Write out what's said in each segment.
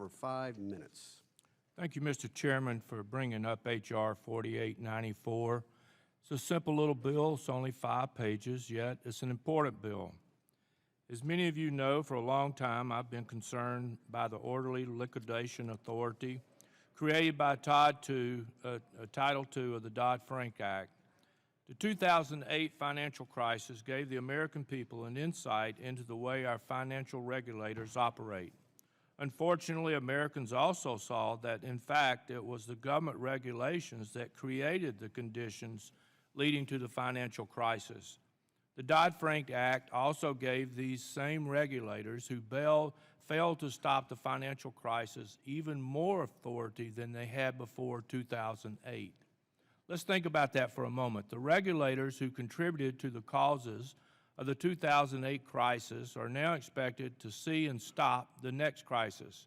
for 5 minutes. Thank you, Mr. Chairman, for bringing up H.R. 4894. It's a simple little bill. It's only 5 pages, yet it's an important bill. As many of you know, for a long time, I've been concerned by the orderly liquidation authority created by Title II of the Dodd-Frank Act. The 2008 financial crisis gave the American people an insight into the way our financial regulators operate. Unfortunately, Americans also saw that, in fact, it was the government regulations that created the conditions leading to the financial crisis. The Dodd-Frank Act also gave these same regulators who failed to stop the financial crisis even more authority than they had before 2008. Let's think about that for a moment. The regulators who contributed to the causes of the 2008 crisis are now expected to see and stop the next crisis.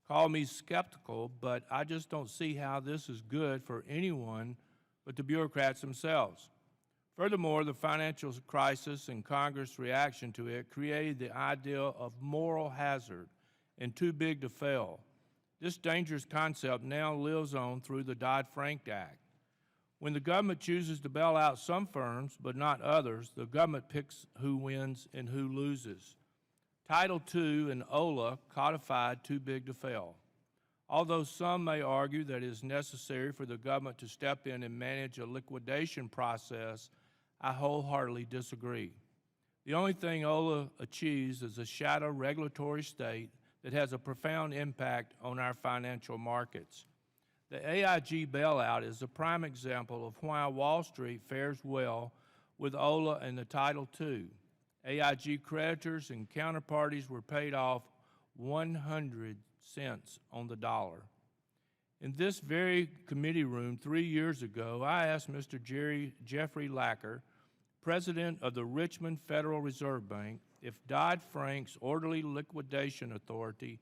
Call me skeptical, but I just don't see how this is good for anyone but the bureaucrats themselves. Furthermore, the financial crisis and Congress' reaction to it created the idea of moral hazard and too big to fail. This dangerous concept now lives on through the Dodd-Frank Act. When the government chooses to bail out some firms but not others, the government picks who wins and who loses. Title II and OLA codified too big to fail. Although some may argue that it is necessary for the government to step in and manage a liquidation process, I wholeheartedly disagree. The only thing OLA achieves is a shadow regulatory state that has a profound impact on our financial markets. The AIG bailout is a prime example of why Wall Street fares well with OLA and the Title II. AIG creditors and counterparties were paid off 100 cents on the dollar. In this very committee room 3 years ago, I asked Mr. Jeffrey Lacker, President of the Richmond Federal Reserve Bank, if Dodd-Frank's orderly liquidation authority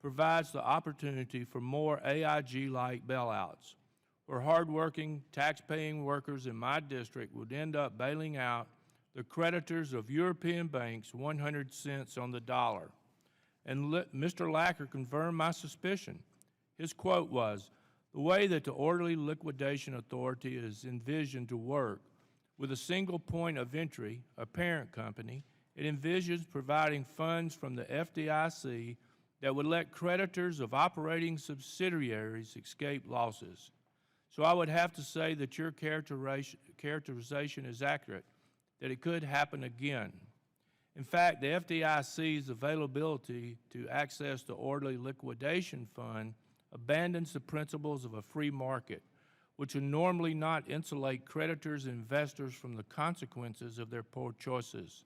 provides the opportunity for more AIG-like bailouts, where hardworking, tax-paying workers in my district would end up bailing out the creditors of European banks 100 cents on the dollar. And Mr. Lacker confirmed my suspicion. His quote was, "The way that the orderly liquidation authority is envisioned to work, with a single point of entry, a parent company, it envisions providing funds from the FDIC that would let creditors of operating subsidiaries escape losses." So I would have to say that your characterization is accurate, that it could happen again. In fact, the FDIC's availability to access the orderly liquidation fund abandons the principles of a free market, which would normally not insulate creditors and investors from the consequences of their poor choices.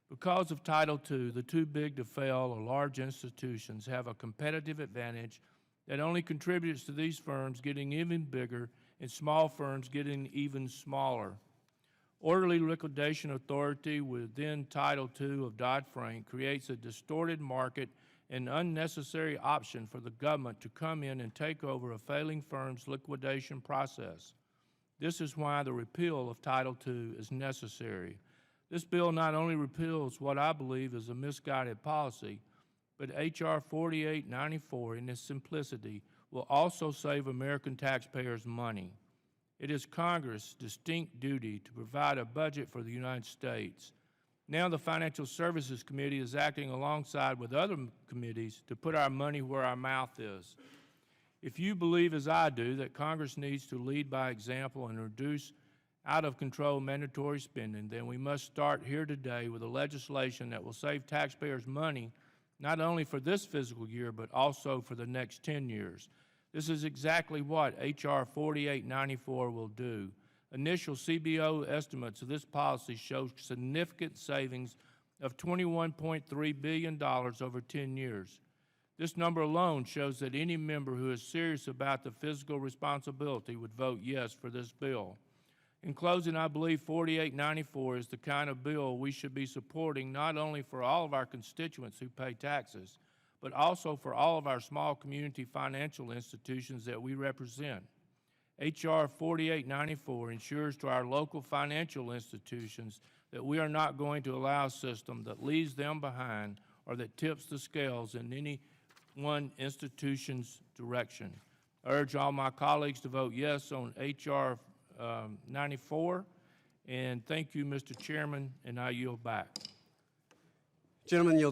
Because of Title II, the too big to fail or large institutions have a competitive advantage that only contributes to these firms getting even bigger and small firms getting even smaller. Orderly liquidation authority within Title II of Dodd-Frank creates a distorted market and unnecessary option for the government to come in and take over a failing firm's liquidation process. This is why the repeal of Title II is necessary. This bill not only repeals what I believe is a misguided policy, but H.R. 4894 in its simplicity will also save American taxpayers money. It is Congress' distinct duty to provide a budget for the United States. Now the Financial Services Committee is acting alongside with other committees to put our money where our mouth is. If you believe, as I do, that Congress needs to lead by example and reduce out-of-control mandatory spending, then we must start here today with a legislation that will save taxpayers money not only for this fiscal year, but also for the next 10 years. This is exactly what H.R. 4894 will do. Initial CBO estimates of this policy show significant savings of $21.3 billion over 10 years. This number alone shows that any member who is serious about the fiscal responsibility would vote yes for this bill. In closing, I believe 4894 is the kind of bill we should be supporting not only for all of our constituents who pay taxes, but also for all of our small community financial institutions that we represent. H.R. 4894 ensures to our local financial institutions that we are not going to allow a system that leaves them behind or that tips the scales in any one institution's direction. I urge all my colleagues to vote yes on H.R. 94, and thank you, Mr. Chairman, and I yield back. Gentleman yield